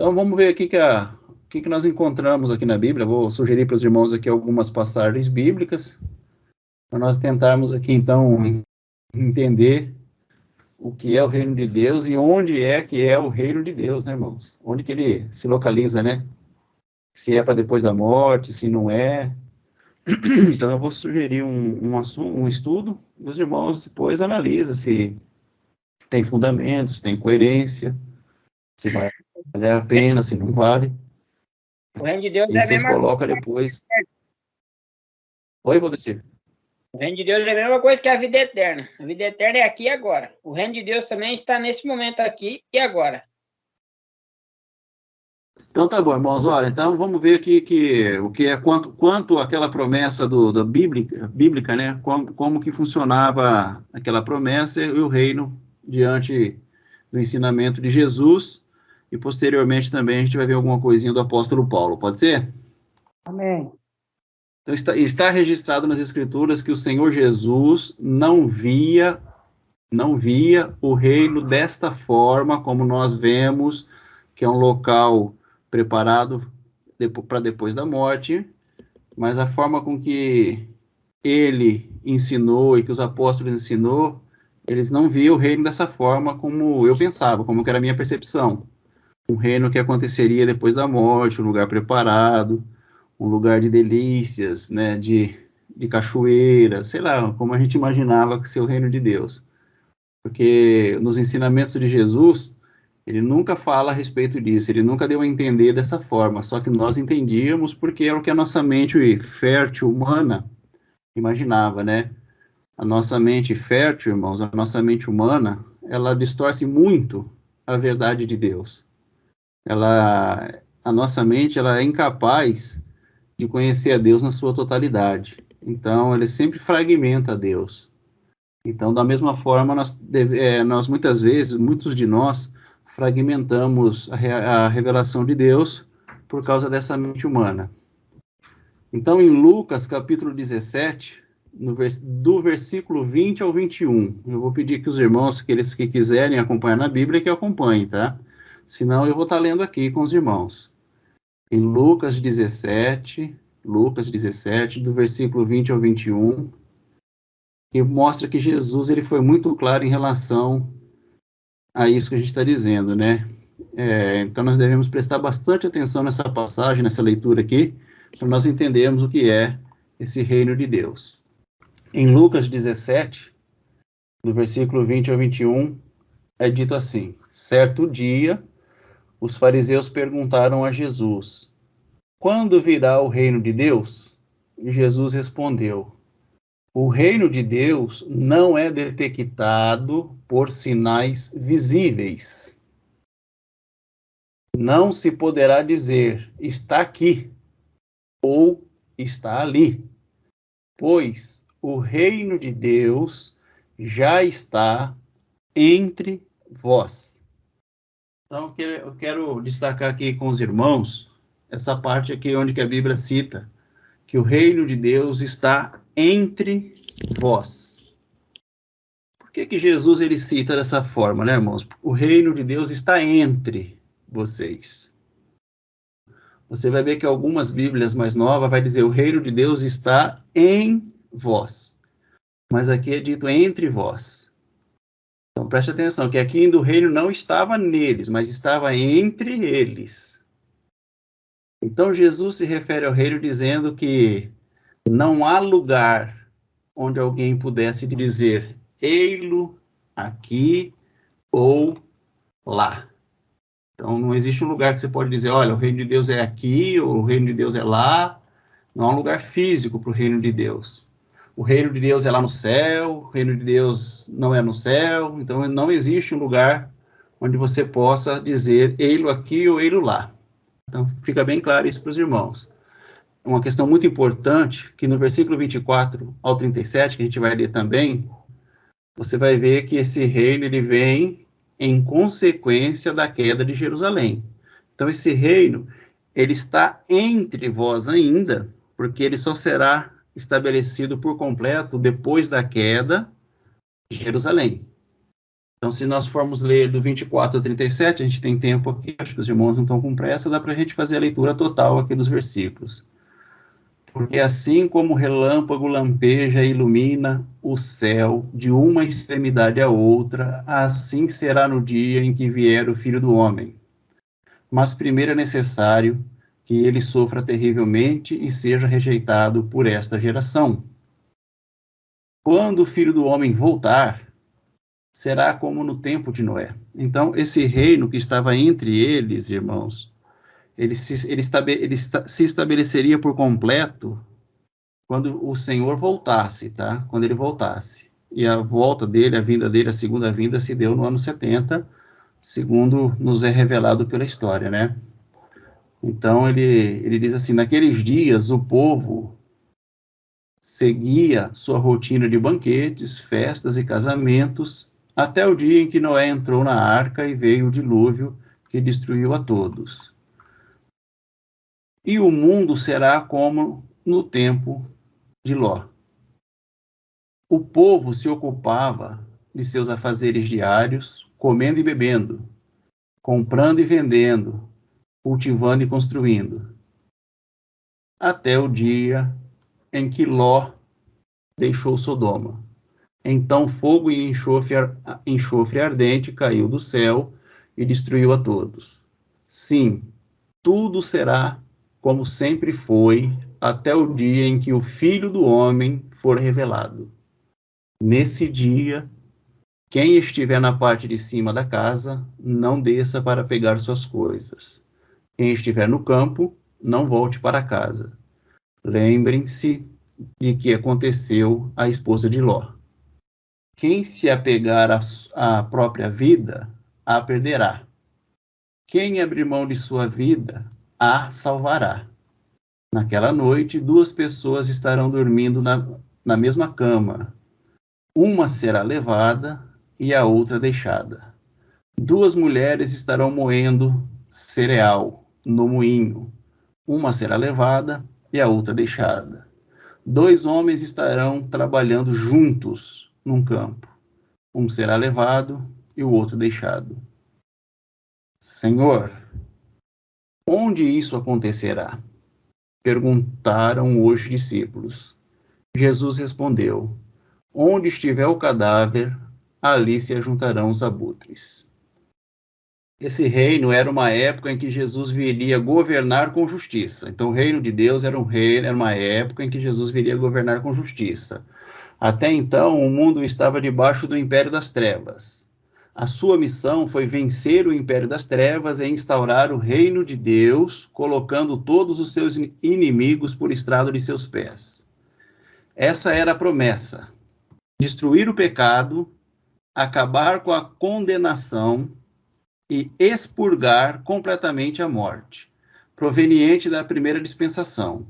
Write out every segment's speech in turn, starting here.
Então vamos ver aqui o que nós encontramos aqui na Bíblia. Vou sugerir para os irmãos aqui algumas passagens bíblicas, para nós tentarmos aqui então entender o que é o reino de Deus e onde é que é o reino de Deus, né, irmãos? Onde que ele se localiza, né? Se é para depois da morte, se não é. Então eu vou sugerir um estudo, e os irmãos depois analisam se tem fundamentos, se tem coerência, se vale a pena, se não vale. O reino de Deus E é a vocês mesma colocam depois. Oi, Valdecir. O reino de Deus é a mesma coisa que a vida eterna. A vida eterna é aqui e agora. O reino de Deus também está nesse momento aqui e agora. Então tá bom, irmãos. Olha, então vamos ver aqui o que é quanto aquela promessa da bíblica, né? Como que funcionava aquela promessa e o reino diante do ensinamento de Jesus. E posteriormente também a gente vai ver alguma coisinha do apóstolo Paulo. Pode ser? Amém. Então está registrado nas Escrituras que o Senhor Jesus não via o reino desta forma, como nós vemos, que é um local preparado para depois da morte, mas a forma com que ele ensinou e que os apóstolos ensinou, eles não viam o reino dessa forma como eu pensava, como que era a minha percepção. Um reino que aconteceria depois da morte, um lugar preparado, um lugar de delícias, né, de cachoeira, sei lá, como a gente imaginava que ser o reino de Deus. Porque nos ensinamentos de Jesus, ele nunca fala a respeito disso, ele nunca deu a entender dessa forma, só que nós entendíamos porque era o que a nossa mente fértil humana imaginava, né? A nossa mente fértil, irmãos, a nossa mente humana, ela distorce muito a verdade de Deus. A nossa mente, ela é incapaz de conhecer a Deus na sua totalidade. Então, ele sempre fragmenta a Deus. Então, da mesma forma, nós muitas vezes, muitos de nós, fragmentamos a revelação de Deus por causa dessa mente humana. Então, em Lucas, capítulo 17, do versículo 20 ao 21, eu vou pedir que os irmãos, aqueles que quiserem acompanhar na Bíblia, que acompanhem, tá? Senão, eu vou estar lendo aqui com os irmãos. Em Lucas 17, do versículo 20 ao 21, que mostra que Jesus ele foi muito claro em relação a isso que a gente está dizendo, né? Então nós devemos prestar bastante atenção nessa passagem, nessa leitura aqui, para nós entendermos o que é esse reino de Deus. Em Lucas 17, do versículo 20 ao 21, é dito assim: certo dia, os fariseus perguntaram a Jesus: quando virá o reino de Deus? E Jesus respondeu: o reino de Deus não é detectado por sinais visíveis. Não se poderá dizer está aqui ou está ali, pois o reino de Deus já está entre vós. Então, eu quero destacar aqui com os irmãos essa parte aqui onde que a Bíblia cita que o reino de Deus está entre vós. Por que Jesus ele cita dessa forma, né, irmãos? O reino de Deus está entre vocês. Você vai ver que algumas Bíblias mais novas vai dizer o reino de Deus está em vós. Mas aqui é dito entre vós. Então preste atenção, que aqui do reino não estava neles, mas estava entre eles. Então Jesus se refere ao reino dizendo que não há lugar onde alguém pudesse dizer ei-lo aqui ou lá. Então não existe um lugar que você pode dizer, olha, o reino de Deus é aqui, ou o reino de Deus é lá. Não há um lugar físico para o reino de Deus. O reino de Deus é lá no céu, o reino de Deus não é no céu, então não existe um lugar onde você possa dizer ei-lo aqui ou ei-lo lá. Então fica bem claro isso para os irmãos. Uma questão muito importante, que no versículo 24 ao 37, que a gente vai ler também, você vai ver que esse reino ele vem em consequência da queda de Jerusalém. Então esse reino, ele está entre vós ainda, porque ele só será estabelecido por completo depois da queda de Jerusalém. Então, se nós formos ler do 24 ao 37, a gente tem tempo aqui, acho que os irmãos não estão com pressa, dá para a gente fazer a leitura total aqui dos versículos. Porque assim como o relâmpago lampeja e ilumina o céu de uma extremidade à outra, assim será no dia em que vier o Filho do Homem. Mas primeiro é necessário que ele sofra terrivelmente e seja rejeitado por esta geração. Quando o Filho do Homem voltar, será como no tempo de Noé. Então, esse reino que estava entre eles, irmãos, ele se estabeleceria por completo quando o Senhor voltasse, tá? Quando ele voltasse. E a volta dele, a vinda dele, a segunda vinda, se deu no ano 70, segundo nos é revelado pela história, né? Então, ele diz assim, naqueles dias, o povo seguia sua rotina de banquetes, festas e casamentos, até o dia em que Noé entrou na arca e veio o dilúvio que destruiu a todos. E o mundo será como no tempo de Ló. O povo se ocupava de seus afazeres diários, comendo e bebendo, comprando e vendendo, cultivando e construindo, até o dia em que Ló deixou Sodoma. Então fogo e enxofre ardente caiu do céu e destruiu a todos. Sim, tudo será como sempre foi, até o dia em que o Filho do Homem for revelado. Nesse dia, quem estiver na parte de cima da casa, não desça para pegar suas coisas. Quem estiver no campo, não volte para casa. Lembrem-se de que aconteceu à esposa de Ló. Quem se apegar à própria vida, a perderá. Quem abrir mão de sua vida, a salvará. Naquela noite, duas pessoas estarão dormindo na mesma cama. Uma será levada e a outra deixada. Duas mulheres estarão moendo cereal no moinho. Uma será levada e a outra deixada. Dois homens estarão trabalhando juntos num campo. Um será levado e o outro deixado. Senhor, onde isso acontecerá? Perguntaram os discípulos. Jesus respondeu: onde estiver o cadáver, ali se ajuntarão os abutres. Esse reino era uma época em que Jesus viria governar com justiça. Então, o reino de Deus era uma época em que Jesus viria governar com justiça. Até então, o mundo estava debaixo do império das trevas. A sua missão foi vencer o império das trevas e instaurar o reino de Deus, colocando todos os seus inimigos por estrado de seus pés. Essa era a promessa: destruir o pecado, acabar com a condenação e expurgar completamente a morte, proveniente da primeira dispensação.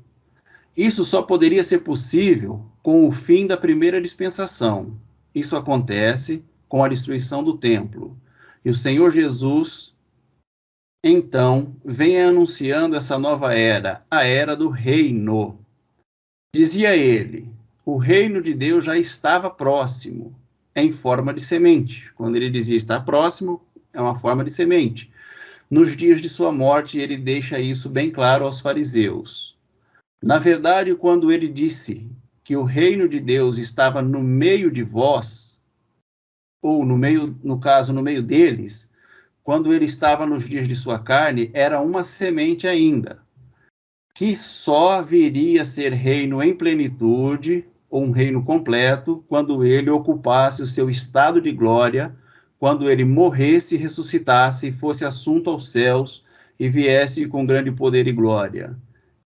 Isso só poderia ser possível com o fim da primeira dispensação. Isso acontece com a destruição do templo. E o Senhor Jesus, então, vem anunciando essa nova era, a era do reino. Dizia ele, o reino de Deus já estava próximo, em forma de semente. Quando ele dizia estar próximo, é uma forma de semente. Nos dias de sua morte, ele deixa isso bem claro aos fariseus. Na verdade, quando ele disse que o reino de Deus estava no meio de vós, ou no meio deles, quando ele estava nos dias de sua carne, era uma semente ainda, que só viria a ser reino em plenitude, ou um reino completo, quando ele ocupasse o seu estado de glória, quando ele morresse, ressuscitasse, fosse assunto aos céus e viesse com grande poder e glória.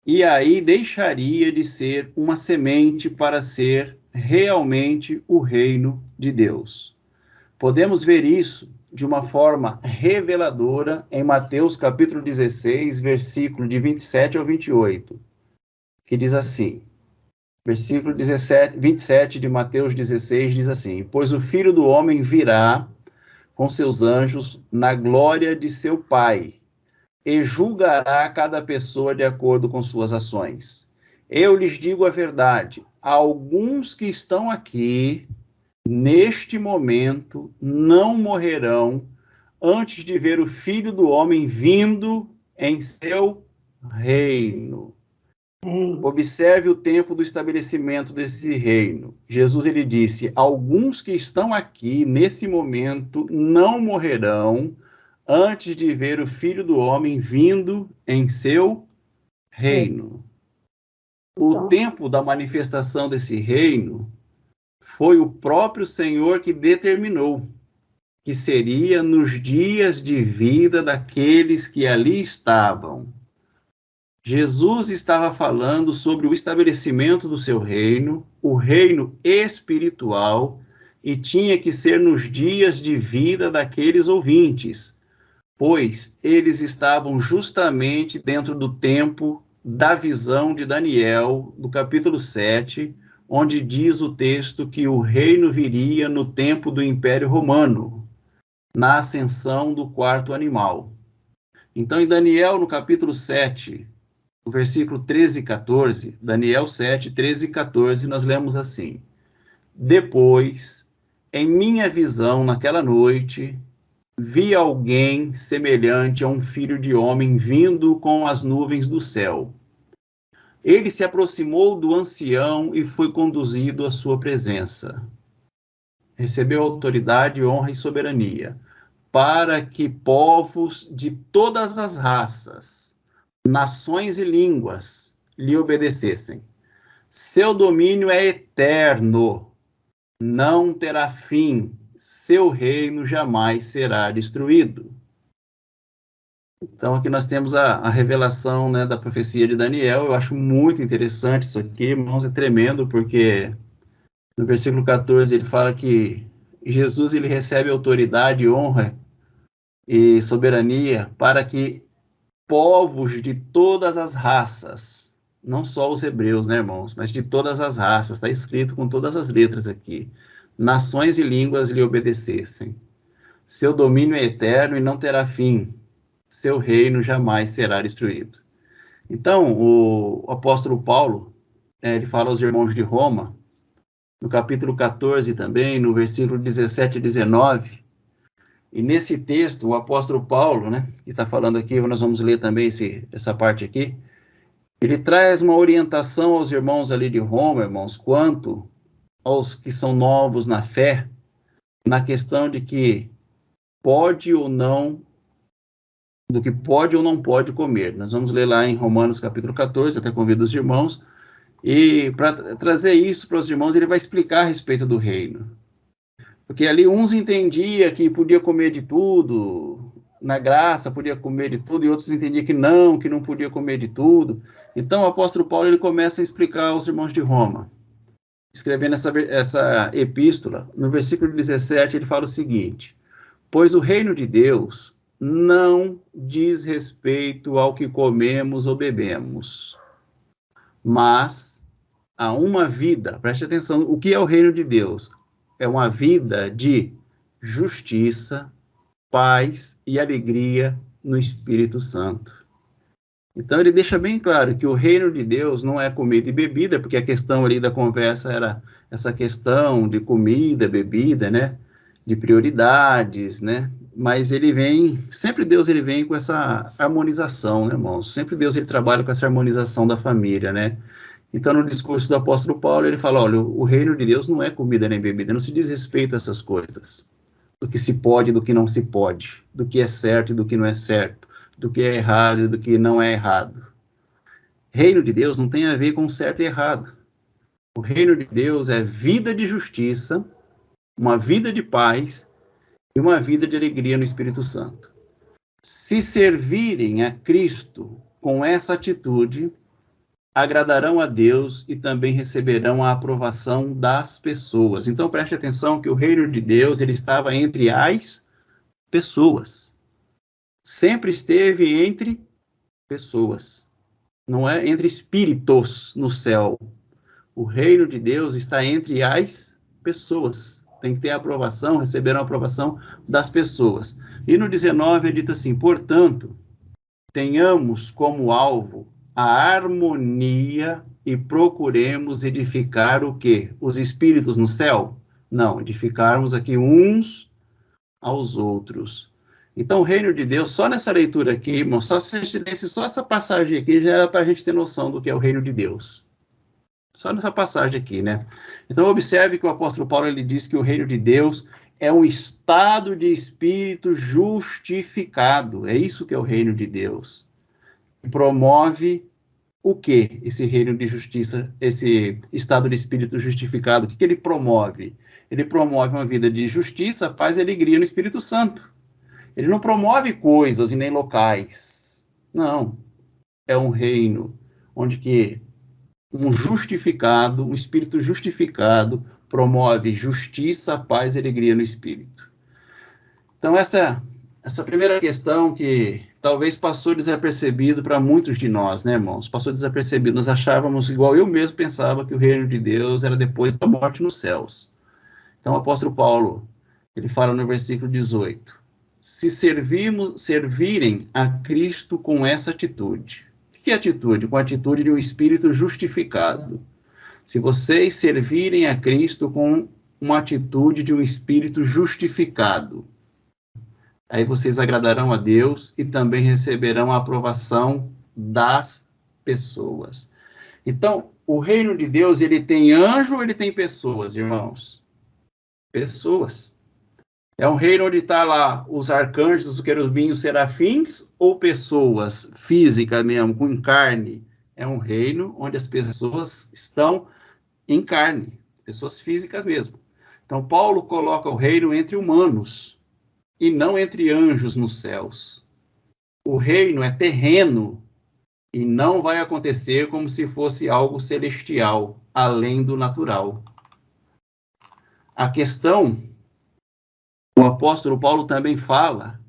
E aí deixaria de ser uma semente para ser realmente o reino de Deus. Podemos ver isso de uma forma reveladora em Mateus capítulo 16, versículo de 27 ao 28, que diz assim, versículo 27 de Mateus 16 diz assim, pois o Filho do Homem virá com seus anjos na glória de seu Pai, e julgará cada pessoa de acordo com suas ações. Eu lhes digo a verdade, alguns que estão aqui neste momento não morrerão antes de ver o Filho do Homem vindo em seu reino. Observe o tempo do estabelecimento desse reino. Jesus ele disse: alguns que estão aqui nesse momento não morrerão antes de ver o Filho do Homem vindo em seu reino. O tempo da manifestação desse reino foi o próprio Senhor que determinou, que seria nos dias de vida daqueles que ali estavam. Jesus estava falando sobre o estabelecimento do seu reino, o reino espiritual, e tinha que ser nos dias de vida daqueles ouvintes, pois eles estavam justamente dentro do tempo da visão de Daniel, do capítulo 7, onde diz o texto que o reino viria no tempo do Império Romano, na ascensão do quarto animal. Então, em Daniel, no capítulo 7, no versículo 13 e 14, Daniel 7, 13 e 14, nós lemos assim: depois, em minha visão naquela noite, vi alguém semelhante a um filho de homem vindo com as nuvens do céu. Ele se aproximou do ancião e foi conduzido à sua presença. Recebeu autoridade, honra e soberania, para que povos de todas as raças, nações e línguas lhe obedecessem. Seu domínio é eterno, não terá fim, seu reino jamais será destruído. Então, aqui nós temos a revelação, né, da profecia de Daniel. Eu acho muito interessante isso aqui, irmãos, é tremendo, porque no versículo 14 ele fala que Jesus ele recebe autoridade, honra e soberania para que povos de todas as raças, não só os hebreus, né, irmãos, mas de todas as raças, está escrito com todas as letras aqui, nações e línguas lhe obedecessem. Seu domínio é eterno e não terá fim, seu reino jamais será destruído. Então, o apóstolo Paulo, ele fala aos irmãos de Roma, no capítulo 14 também, no versículo 17 e 19, e nesse texto, o apóstolo Paulo, né, que está falando aqui, nós vamos ler também essa parte aqui, ele traz uma orientação aos irmãos ali de Roma, irmãos, quanto aos que são novos na fé, na questão de que pode ou não, do que pode ou não pode comer. Nós vamos ler lá em Romanos capítulo 14, até convido os irmãos, e para trazer isso para os irmãos, ele vai explicar a respeito do reino. Porque ali uns entendiam que podia comer de tudo, na graça podia comer de tudo, e outros entendiam que não podia comer de tudo. Então o apóstolo Paulo ele começa a explicar aos irmãos de Roma, escrevendo essa epístola. No versículo 17 ele fala o seguinte: pois o reino de Deus não diz respeito ao que comemos ou bebemos, mas a uma vida, preste atenção, o que é o reino de Deus? É uma vida de justiça, paz e alegria no Espírito Santo. Então ele deixa bem claro que o reino de Deus não é comida e bebida, porque a questão ali da conversa era essa questão de comida, bebida, né? De prioridades, né? Mas ele vem, sempre Deus ele vem com essa harmonização, né, irmãos? Sempre Deus ele trabalha com essa harmonização da família, né? Então, no discurso do apóstolo Paulo, ele fala, olha, o reino de Deus não é comida nem bebida, não se diz respeito a essas coisas. Do que se pode e do que não se pode, do que é certo e do que não é certo, do que é errado e do que não é errado. Reino de Deus não tem a ver com certo e errado. O reino de Deus é vida de justiça, uma vida de paz e uma vida de alegria no Espírito Santo. Se servirem a Cristo com essa atitude, agradarão a Deus e também receberão a aprovação das pessoas. Então preste atenção que o reino de Deus ele estava entre as pessoas. Sempre esteve entre pessoas. Não é entre espíritos no céu. O reino de Deus está entre as pessoas. Tem que ter a aprovação, receberão a aprovação das pessoas. E no 19 é dito assim: portanto, tenhamos como alvo a harmonia e procuremos edificar o quê? Os espíritos no céu? Não, edificarmos aqui uns aos outros. Então, o reino de Deus, só nessa leitura aqui, irmão, só se a gente lesse só essa passagem aqui, já era para a gente ter noção do que é o reino de Deus. Só nessa passagem aqui, né? Então, observe que o apóstolo Paulo, ele diz que o reino de Deus é um estado de espírito justificado. É isso que é o reino de Deus. Promove o que esse reino de justiça, esse estado de espírito justificado? O que ele promove? Ele promove uma vida de justiça, paz e alegria no Espírito Santo. Ele não promove coisas e nem locais. Não. É um reino onde que um justificado, um espírito justificado, promove justiça, paz e alegria no espírito. Então, essa primeira questão que talvez passou desapercebido para muitos de nós, né, irmãos? Passou desapercebido. Nós achávamos, igual eu mesmo pensava, que o reino de Deus era depois da morte nos céus. Então, o apóstolo Paulo, ele fala no versículo 18, se servirem a Cristo com essa atitude. Que atitude? Com a atitude de um espírito justificado. Se vocês servirem a Cristo com uma atitude de um espírito justificado, aí vocês agradarão a Deus e também receberão a aprovação das pessoas. Então, o reino de Deus, ele tem anjo ou ele tem pessoas, irmãos? Pessoas. É um reino onde está lá os arcanjos, os querubins, os serafins, ou pessoas físicas mesmo, com carne? É um reino onde as pessoas estão em carne, pessoas físicas mesmo. Então, Paulo coloca o reino entre humanos e não entre anjos nos céus. O reino é terreno e não vai acontecer como se fosse algo celestial, além do natural. A questão, o apóstolo Paulo também fala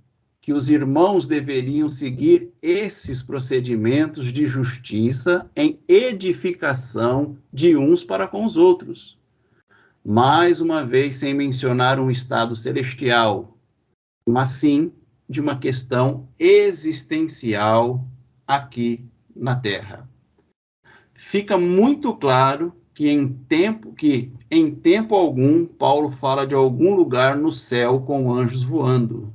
que os irmãos deveriam seguir esses procedimentos de justiça em edificação de uns para com os outros. Mais uma vez, sem mencionar um estado celestial, mas sim de uma questão existencial aqui na Terra. Fica muito claro que em tempo algum, Paulo fala de algum lugar no céu com anjos voando.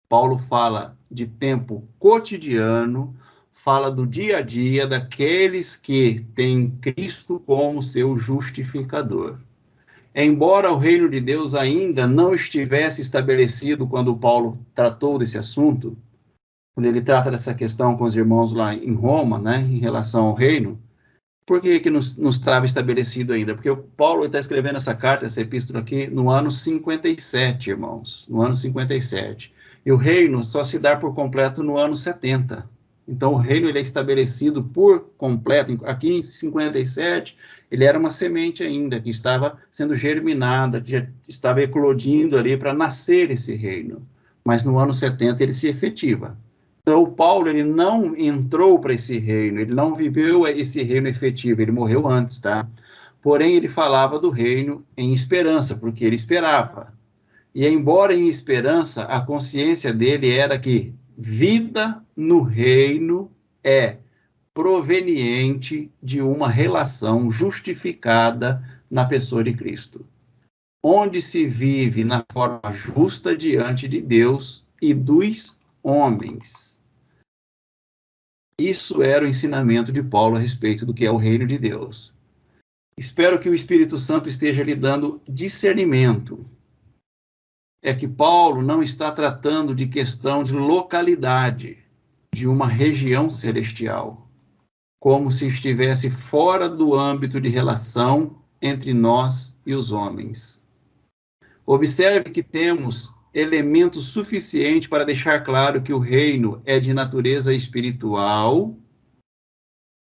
Paulo fala de tempo cotidiano, fala do dia a dia daqueles que têm Cristo como seu justificador. Embora o reino de Deus ainda não estivesse estabelecido quando Paulo tratou desse assunto, quando ele trata dessa questão com os irmãos lá em Roma, né, em relação ao reino, por que não estava estabelecido ainda? Porque o Paulo está escrevendo essa carta, essa epístola aqui, no ano 57, irmãos, no ano 57. E o reino só se dá por completo no ano 70. Então, o reino ele é estabelecido por completo. Aqui em 57, ele era uma semente ainda, que estava sendo germinada, que já estava eclodindo ali para nascer esse reino. Mas no ano 70 ele se efetiva. Então, o Paulo ele não entrou para esse reino, ele não viveu esse reino efetivo, ele morreu antes, tá? Porém, ele falava do reino em esperança, porque ele esperava. E, embora em esperança, a consciência dele era que vida no reino é proveniente de uma relação justificada na pessoa de Cristo, onde se vive na forma justa diante de Deus e dos homens. Isso era o ensinamento de Paulo a respeito do que é o reino de Deus. Espero que o Espírito Santo esteja lhe dando discernimento. É que Paulo não está tratando de questão de localidade, de uma região celestial, como se estivesse fora do âmbito de relação entre nós e os homens. Observe que temos elemento suficiente para deixar claro que o reino é de natureza espiritual,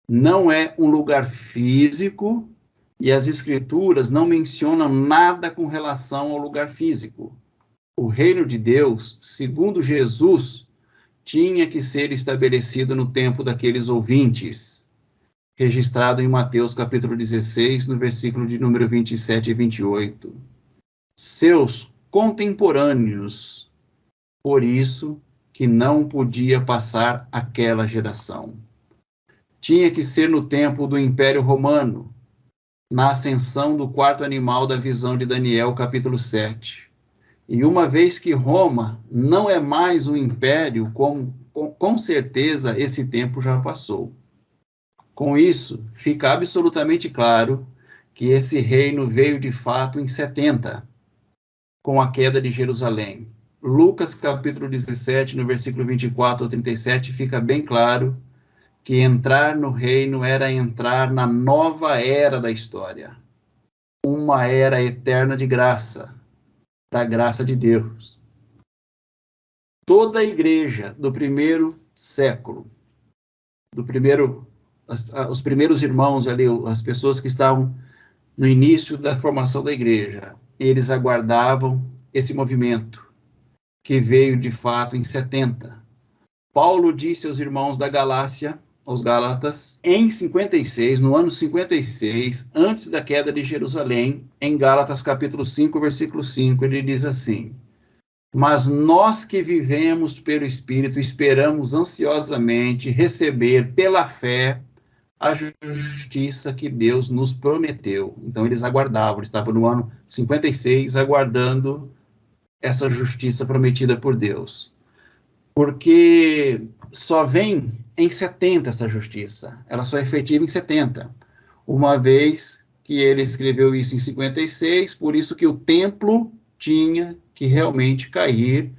não é um lugar físico, e as escrituras não mencionam nada com relação ao lugar físico. O reino de Deus, segundo Jesus, tinha que ser estabelecido no tempo daqueles ouvintes, registrado em Mateus capítulo 16, no versículo de número 27 e 28. Seus contemporâneos, por isso que não podia passar aquela geração. Tinha que ser no tempo do Império Romano, na ascensão do quarto animal da visão de Daniel, capítulo 7. E uma vez que Roma não é mais um império, com certeza esse tempo já passou. Com isso, fica absolutamente claro que esse reino veio de fato em 70, com a queda de Jerusalém. Lucas capítulo 17, no versículo 24 ao 37, fica bem claro que entrar no reino era entrar na nova era da história. Uma era eterna de graça, da graça de Deus. Toda a igreja do primeiro século, os primeiros irmãos ali, as pessoas que estavam no início da formação da igreja, eles aguardavam esse movimento que veio de fato em 70. Paulo disse aos irmãos da Galácia, aos Gálatas, em 56, no ano 56, antes da queda de Jerusalém, em Gálatas capítulo 5, versículo 5, ele diz assim: mas nós que vivemos pelo Espírito esperamos ansiosamente receber pela fé a justiça que Deus nos prometeu. Então eles aguardavam, eles estavam no ano 56 aguardando essa justiça prometida por Deus. Porque só vem em 70 essa justiça, ela só é efetiva em 70. Uma vez que ele escreveu isso em 56, por isso que o templo tinha que realmente cair,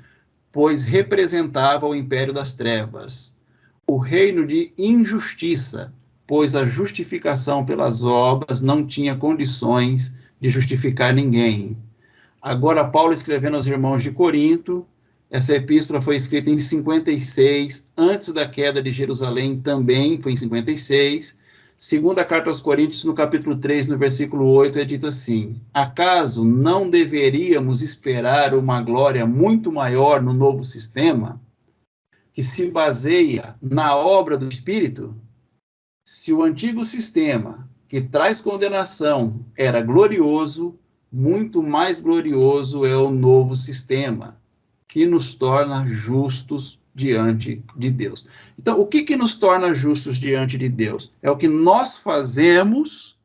pois representava o império das trevas, o reino de injustiça, pois a justificação pelas obras não tinha condições de justificar ninguém. Agora, Paulo escrevendo aos irmãos de Corinto, essa epístola foi escrita em 56, antes da queda de Jerusalém também foi em 56. Segunda carta aos Coríntios, no capítulo 3, no versículo 8, é dito assim: acaso não deveríamos esperar uma glória muito maior no novo sistema, que se baseia na obra do Espírito? Se o antigo sistema, que traz condenação, era glorioso, muito mais glorioso é o novo sistema, que nos torna justos diante de Deus. Então, o que nos torna justos diante de Deus? É o que nós fazemos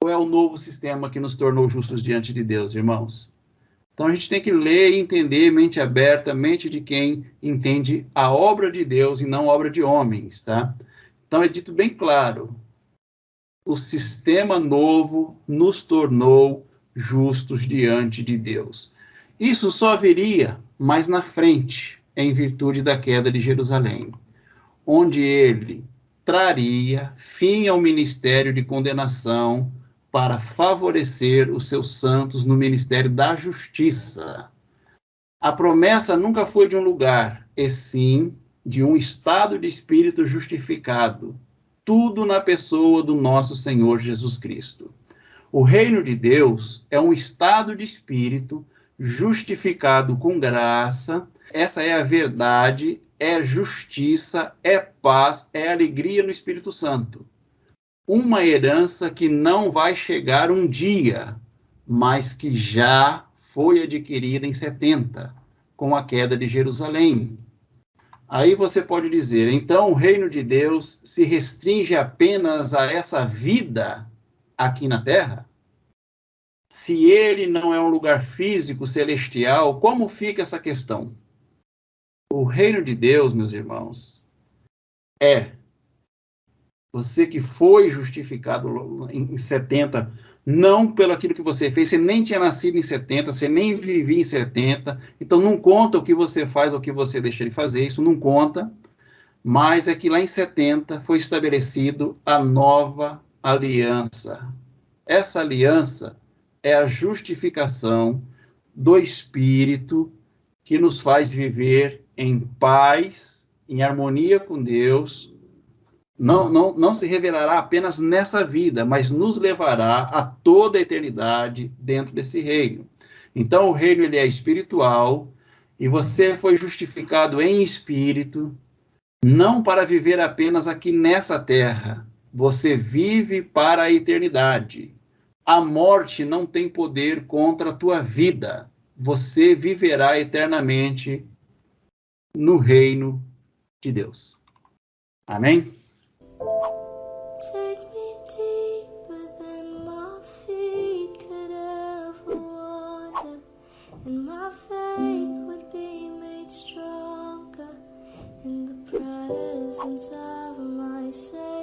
ou é o novo sistema que nos tornou justos diante de Deus, irmãos? Então, a gente tem que ler e entender, mente aberta, mente de quem entende a obra de Deus e não a obra de homens, tá? Então, é dito bem claro, o sistema novo nos tornou justos diante de Deus. Isso só viria mais na frente, em virtude da queda de Jerusalém, onde ele traria fim ao ministério de condenação para favorecer os seus santos no ministério da justiça. A promessa nunca foi de um lugar, e sim de um estado de espírito justificado, tudo na pessoa do nosso Senhor Jesus Cristo. O reino de Deus é um estado de espírito justificado com graça. Essa é a verdade, é justiça, é paz, é alegria no Espírito Santo. Uma herança que não vai chegar um dia, mas que já foi adquirida em 70, com a queda de Jerusalém. Aí você pode dizer, então o reino de Deus se restringe apenas a essa vida aqui na Terra? Se ele não é um lugar físico, celestial, como fica essa questão? O reino de Deus, meus irmãos, é você que foi justificado em 70, não pelo aquilo que você fez, você nem tinha nascido em 70, você nem vivia em 70, então não conta o que você faz ou o que você deixa de fazer, isso não conta, mas é que lá em 70 foi estabelecido a nova aliança. Essa aliança é a justificação do Espírito que nos faz viver em paz, em harmonia com Deus. Não se revelará apenas nessa vida, mas nos levará a toda a eternidade dentro desse reino. Então, o reino ele é espiritual e você foi justificado em espírito, não para viver apenas aqui nessa terra. Você vive para a eternidade. A morte não tem poder contra a tua vida. Você viverá eternamente no reino de Deus. Amém? presence of my Savior.